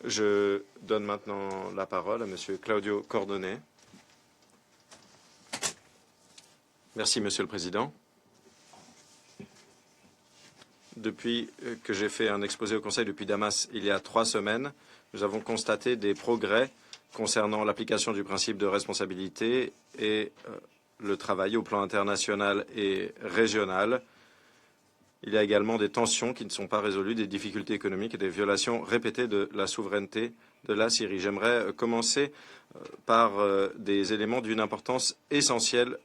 Je donne maintenant la parole à M. Claudio Cordone. Merci, Monsieur le Président. Depuis que j'ai fait un exposé au Conseil depuis Damas il y a 3 semaines, nous avons constaté des progrès concernant l'application du principe de responsabilité et le travail au plan international et régional. Il y a également des tensions qui ne sont pas résolues, des difficultés économiques et des violations répétées de la souveraineté de la Syrie. J'aimerais commencer par des éléments d'une importance essentielle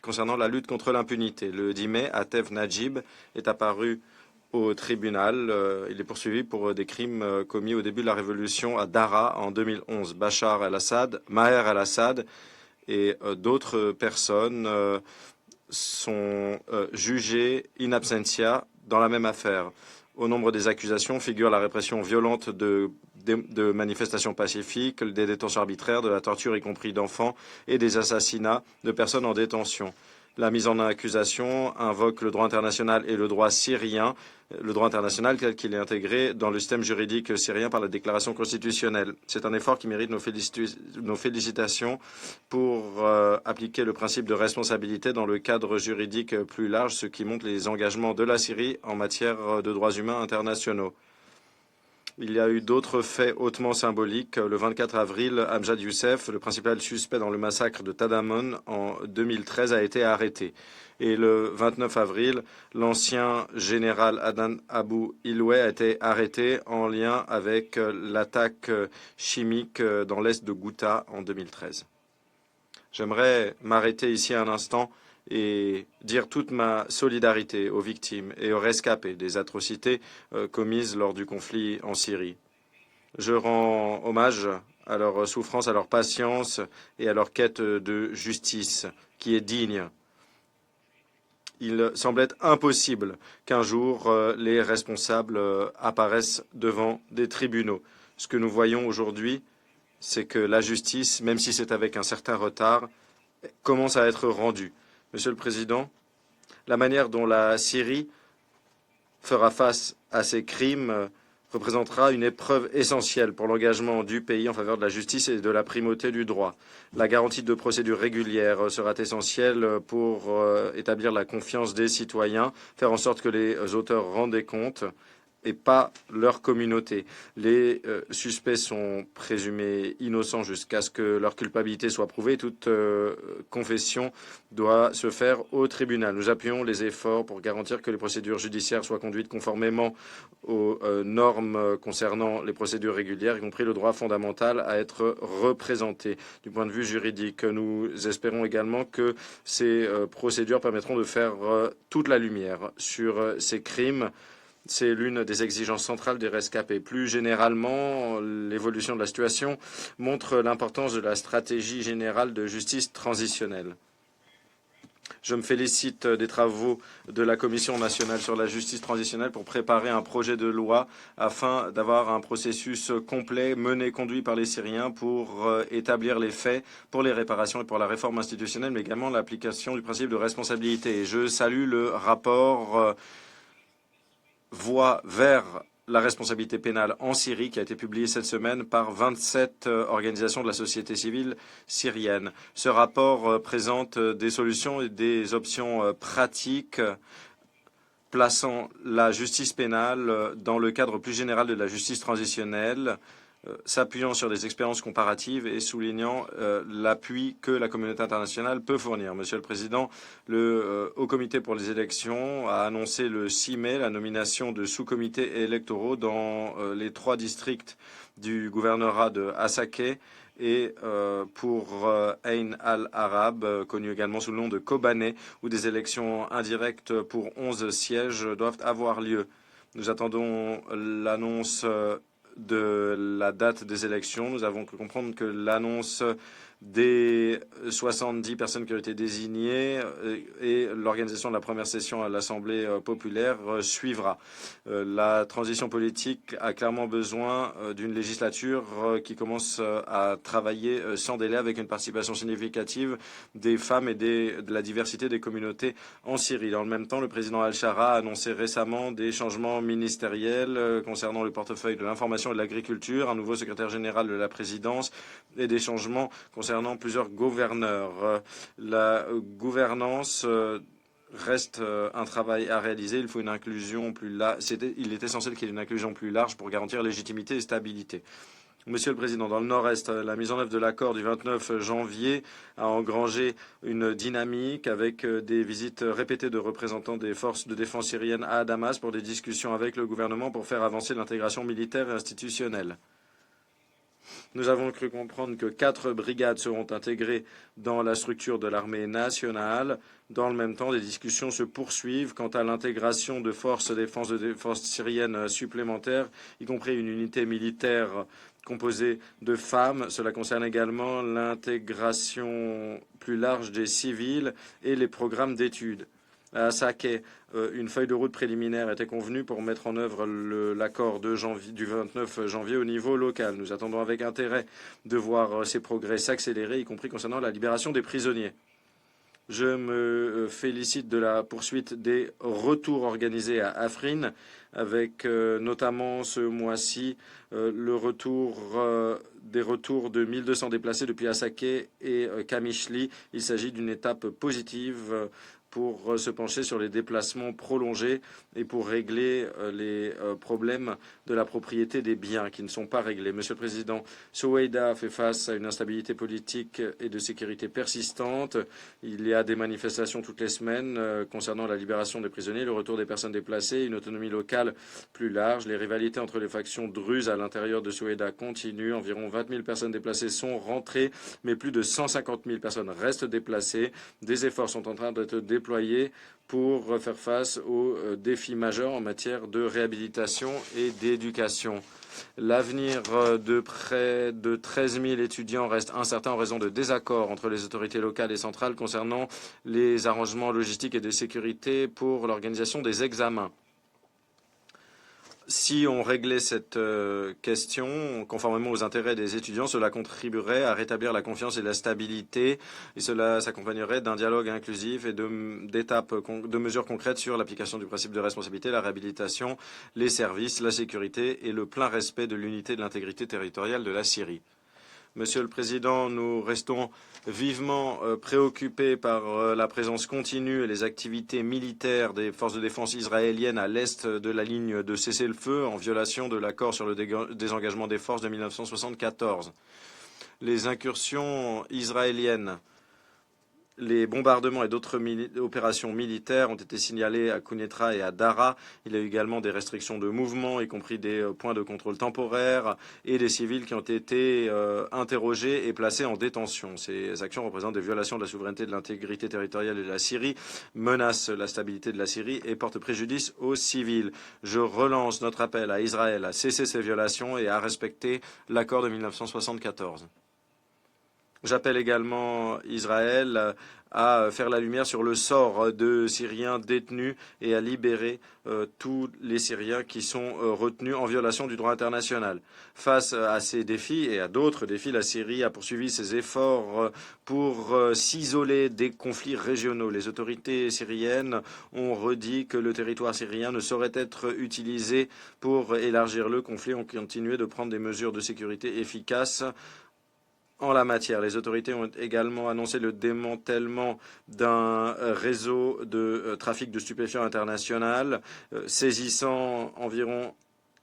concernant la lutte contre l'impunité. Le 10 mai, Atef Najib est apparu au tribunal. Il est poursuivi pour des crimes commis au début de la révolution à Daraa en 2011. Bachar el-Assad, Maher el-Assad et d'autres personnes sont jugés in absentia dans la même affaire. Au nombre des accusations figure la répression violente de manifestations pacifiques, des détentions arbitraires, de la torture y compris d'enfants et des assassinats de personnes en détention. La mise en accusation invoque le droit international et le droit syrien, le droit international tel qu'il est intégré dans le système juridique syrien par la déclaration constitutionnelle. C'est un effort qui mérite nos félicitations pour appliquer le principe de responsabilité dans le cadre juridique plus large, ce qui montre les engagements de la Syrie en matière de droits humains internationaux. Il y a eu d'autres faits hautement symboliques. Le 24 avril, Amjad Youssef, le principal suspect dans le massacre de Tadamon en 2013, a été arrêté. Et le 29 avril, l'ancien général Adnan Abu Ilweh a été arrêté en lien avec l'attaque chimique dans l'est de Ghouta en 2013. J'aimerais m'arrêter ici un instant et dire toute ma solidarité aux victimes et aux rescapés des atrocités commises lors du conflit en Syrie. Je rends hommage à leur souffrance, à leur patience et à leur quête de justice qui est digne. Il semble être impossible qu'un jour les responsables apparaissent devant des tribunaux. Ce que nous voyons aujourd'hui, c'est que la justice, même si c'est avec un certain retard, commence à être rendue. Monsieur le Président, la manière dont la Syrie fera face à ces crimes représentera une épreuve essentielle pour l'engagement du pays en faveur de la justice et de la primauté du droit. La garantie de procédures régulières sera essentielle pour établir la confiance des citoyens, faire en sorte que les auteurs rendent des comptes et pas leur communauté. Les suspects sont présumés innocents jusqu'à ce que leur culpabilité soit prouvée. Toute confession doit se faire au tribunal. Nous appuyons les efforts pour garantir que les procédures judiciaires soient conduites conformément aux normes concernant les procédures régulières, y compris le droit fondamental à être représenté. Du point de vue juridique, nous espérons également que ces procédures permettront de faire toute la lumière sur ces crimes. C'est l'une des exigences centrales des rescapés. Plus généralement, l'évolution de la situation montre l'importance de la stratégie générale de justice transitionnelle. Je me félicite des travaux de la Commission nationale sur la justice transitionnelle pour préparer un projet de loi afin d'avoir un processus complet mené, conduit par les Syriens pour établir les faits pour les réparations et pour la réforme institutionnelle, mais également l'application du principe de responsabilité. Et je salue le rapport Voie vers la responsabilité pénale en Syrie, qui a été publié cette semaine par 27 organisations de la société civile syrienne. Ce rapport présente des solutions et des options pratiques plaçant la justice pénale dans le cadre plus général de la justice transitionnelle, s'appuyant sur des expériences comparatives et soulignant l'appui que la communauté internationale peut fournir. Monsieur le Président, le Haut Comité pour les élections a annoncé le 6 mai la nomination de sous-comités électoraux dans les 3 districts du gouvernorat de Hasakeh et pour Ain al-Arab, connu également sous le nom de Kobané, où des élections indirectes pour 11 sièges doivent avoir lieu. Nous attendons l'annonce de la date des élections. Nous avons pu comprendre que l'annonce des 70 personnes qui ont été désignées et l'organisation de la première session à l'Assemblée populaire suivra. La transition politique a clairement besoin d'une législature qui commence à travailler sans délai avec une participation significative des femmes et de la diversité des communautés en Syrie. Dans le même temps, le président Al-Shara a annoncé récemment des changements ministériels concernant le portefeuille de l'information et de l'agriculture, un nouveau secrétaire général de la présidence et des changements concernant plusieurs gouverneurs. La gouvernance reste un travail à réaliser. Il faut une inclusion plus large. Il est essentiel qu'il y ait une inclusion plus large pour garantir légitimité et stabilité. Monsieur le Président, dans le Nord-Est, la mise en œuvre de l'accord du 29 janvier a engrangé une dynamique avec des visites répétées de représentants des forces de défense syriennes à Damas pour des discussions avec le gouvernement pour faire avancer l'intégration militaire et institutionnelle. Nous avons cru comprendre que 4 brigades seront intégrées dans la structure de l'armée nationale. Dans le même temps, des discussions se poursuivent quant à l'intégration de forces de défense syriennes supplémentaires, y compris une unité militaire composée de femmes. Cela concerne également l'intégration plus large des civils et les programmes d'études. À Saké, une feuille de route préliminaire était convenue pour mettre en œuvre l'accord du 29 janvier au niveau local. Nous attendons avec intérêt de voir ces progrès s'accélérer, y compris concernant la libération des prisonniers. Je me félicite de la poursuite des retours organisés à Afrin, avec notamment ce mois-ci des retours de 1200 déplacés depuis Assaké et Kamishli. Il s'agit d'une étape positive pour se pencher sur les déplacements prolongés et pour régler les problèmes de la propriété des biens qui ne sont pas réglés. Monsieur le Président, Soweïda fait face à une instabilité politique et de sécurité persistante. Il y a des manifestations toutes les semaines concernant la libération des prisonniers, le retour des personnes déplacées, une autonomie locale plus large. Les rivalités entre les factions druzes à l'intérieur de Soweïda continuent. Environ 20 000 personnes déplacées sont rentrées, mais plus de 150 000 personnes restent déplacées. Des efforts sont en train d'être déployés pour faire face aux défis majeurs en matière de réhabilitation et d'éducation. L'avenir de près de 13 000 étudiants reste incertain en raison de désaccords entre les autorités locales et centrales concernant les arrangements logistiques et de sécurité pour l'organisation des examens. Si on réglait cette question conformément aux intérêts des étudiants, cela contribuerait à rétablir la confiance et la stabilité, et cela s'accompagnerait d'un dialogue inclusif et de mesures concrètes sur l'application du principe de responsabilité, la réhabilitation, les services, la sécurité et le plein respect de l'unité et de l'intégrité territoriale de la Syrie. Monsieur le Président, nous restons vivement préoccupés par la présence continue et les activités militaires des forces de défense israéliennes à l'est de la ligne de cessez-le-feu en violation de l'accord sur le désengagement des forces de 1974. Les incursions israéliennes, les bombardements et d'autres opérations militaires ont été signalés à Quneitra et à Dara. Il y a eu également des restrictions de mouvement, y compris des points de contrôle temporaires et des civils qui ont été interrogés et placés en détention. Ces actions représentent des violations de la souveraineté et de l'intégrité territoriale de la Syrie, menacent la stabilité de la Syrie et portent préjudice aux civils. Je relance notre appel à Israël à cesser ces violations et à respecter l'accord de 1974. J'appelle également Israël à faire la lumière sur le sort de Syriens détenus et à libérer tous les Syriens qui sont retenus en violation du droit international. Face à ces défis et à d'autres défis, la Syrie a poursuivi ses efforts pour s'isoler des conflits régionaux. Les autorités syriennes ont redit que le territoire syrien ne saurait être utilisé pour élargir le conflit. On continué de prendre des mesures de sécurité efficaces en la matière. Les autorités ont également annoncé le démantèlement d'un réseau de trafic de stupéfiants international, saisissant environ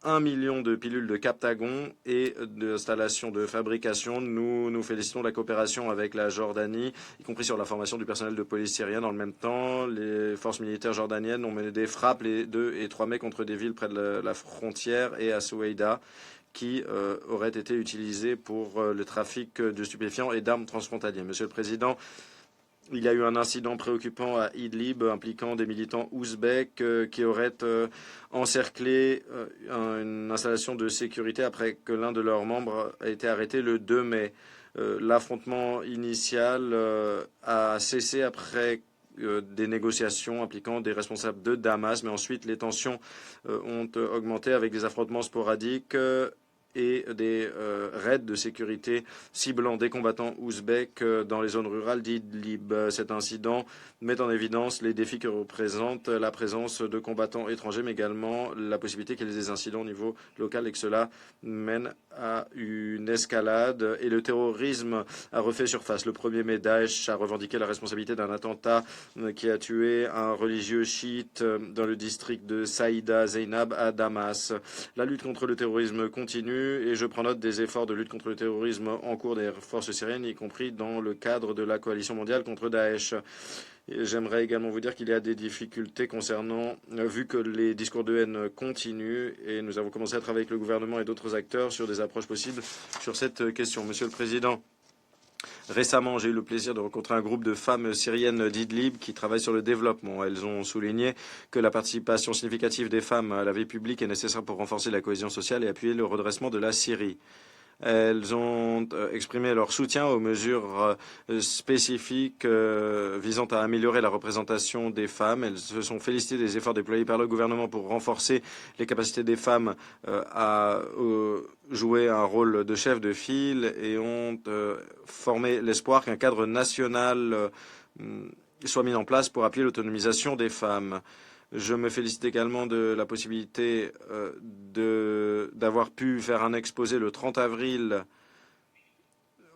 1 million de pilules de Captagon et d'installations de fabrication. Nous nous félicitons de la coopération avec la Jordanie, y compris sur la formation du personnel de police syrien. Dans le même temps, les forces militaires jordaniennes ont mené des frappes les 2 et 3 mai contre des villes près de la frontière et à Soweïda, qui auraient été utilisés pour le trafic de stupéfiants et d'armes transfrontaliers. Monsieur le Président, il y a eu un incident préoccupant à Idlib impliquant des militants ouzbeks qui auraient encerclé une installation de sécurité après que l'un de leurs membres a été arrêté le 2 mai. L'affrontement initial a cessé après des négociations impliquant des responsables de Damas, mais ensuite les tensions ont augmenté avec des affrontements sporadiques et des raids de sécurité ciblant des combattants ouzbeks dans les zones rurales d'Idlib. Cet incident met en évidence les défis que représente la présence de combattants étrangers, mais également la possibilité qu'il y ait des incidents au niveau local et que cela mène à une escalade. Et le terrorisme a refait surface. Le 1er mai, Daesh a revendiqué la responsabilité d'un attentat qui a tué un religieux chiite dans le district de Saïda Zeynab à Damas. La lutte contre le terrorisme continue et je prends note des efforts de lutte contre le terrorisme en cours des forces syriennes, y compris dans le cadre de la coalition mondiale contre Daesh. J'aimerais également vous dire qu'il y a des difficultés concernant, vu que les discours de haine continuent, et nous avons commencé à travailler avec le gouvernement et d'autres acteurs sur des approches possibles sur cette question. Monsieur le Président, récemment, j'ai eu le plaisir de rencontrer un groupe de femmes syriennes d'Idlib qui travaillent sur le développement. Elles ont souligné que la participation significative des femmes à la vie publique est nécessaire pour renforcer la cohésion sociale et appuyer le redressement de la Syrie. Elles ont exprimé leur soutien aux mesures spécifiques visant à améliorer la représentation des femmes. Elles se sont félicitées des efforts déployés par le gouvernement pour renforcer les capacités des femmes à jouer un rôle de chef de file et ont formé l'espoir qu'un cadre national soit mis en place pour appuyer l'autonomisation des femmes. Je me félicite également de la possibilité d'avoir pu faire un exposé le 30 avril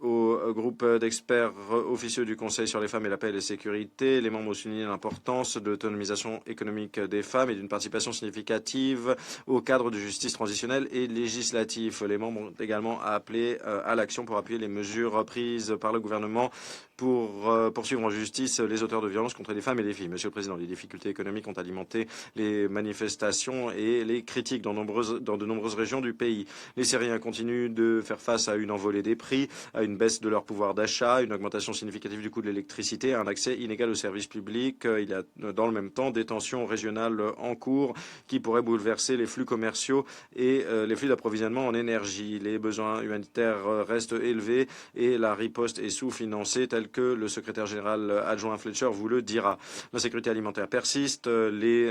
au groupe d'experts officieux du Conseil sur les femmes et la paix et la sécurité. Les membres ont souligné l'importance de l'autonomisation économique des femmes et d'une participation significative au cadre de justice transitionnelle et législatif. Les membres ont également appelé à l'action pour appuyer les mesures prises par le gouvernement pour poursuivre en justice les auteurs de violences contre les femmes et les filles. Monsieur le Président, les difficultés économiques ont alimenté les manifestations et les critiques dans de nombreuses régions du pays. Les Syriens continuent de faire face à une envolée des prix, à une baisse de leur pouvoir d'achat, une augmentation significative du coût de l'électricité, un accès inégal aux services publics. Il y a dans le même temps des tensions régionales en cours qui pourraient bouleverser les flux commerciaux et les flux d'approvisionnement en énergie. Les besoins humanitaires restent élevés et la riposte est sous-financée, telle que le secrétaire général adjoint Fletcher vous le dira. L'insécurité alimentaire persiste, les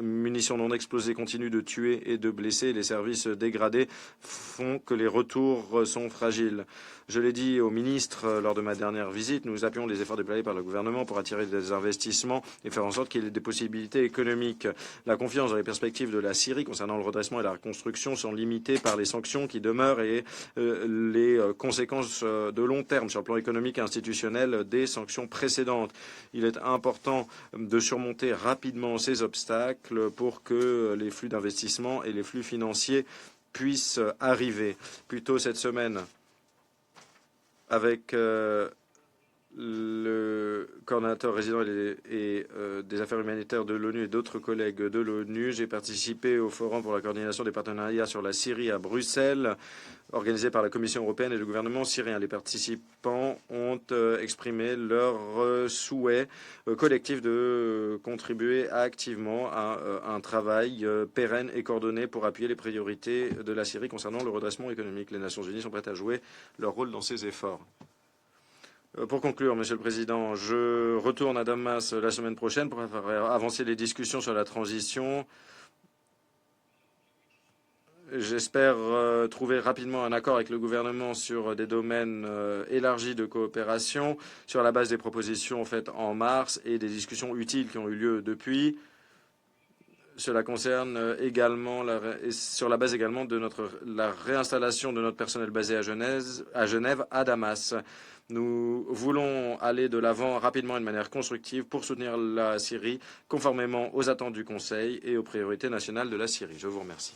munitions non explosées continuent de tuer et de blesser, les services dégradés font que les retours sont fragiles. Je l'ai dit au ministre lors de ma dernière visite, nous appuyons les efforts déployés par le gouvernement pour attirer des investissements et faire en sorte qu'il y ait des possibilités économiques. La confiance dans les perspectives de la Syrie concernant le redressement et la reconstruction sont limitées par les sanctions qui demeurent et les conséquences de long terme sur le plan économique et institutionnel des sanctions précédentes. Il est important de surmonter rapidement ces obstacles pour que les flux d'investissement et les flux financiers puissent arriver. Plus tôt cette semaine, avec le coordonnateur résident et des affaires humanitaires de l'ONU et d'autres collègues de l'ONU, j'ai participé au Forum pour la coordination des partenariats sur la Syrie à Bruxelles, organisé par la Commission européenne et le gouvernement syrien. Les participants ont exprimé leur souhait collectif de contribuer activement à un travail pérenne et coordonné pour appuyer les priorités de la Syrie concernant le redressement économique. Les Nations unies sont prêtes à jouer leur rôle dans ces efforts. Pour conclure, Monsieur le Président, je retourne à Damas la semaine prochaine pour faire avancer les discussions sur la transition. J'espère trouver rapidement un accord avec le gouvernement sur des domaines élargis de coopération sur la base des propositions faites en mars et des discussions utiles qui ont eu lieu depuis. Cela concerne également, sur la base également de la réinstallation de notre personnel basé à Genève, à Damas. Nous voulons aller de l'avant rapidement et de manière constructive pour soutenir la Syrie conformément aux attentes du Conseil et aux priorités nationales de la Syrie. Je vous remercie.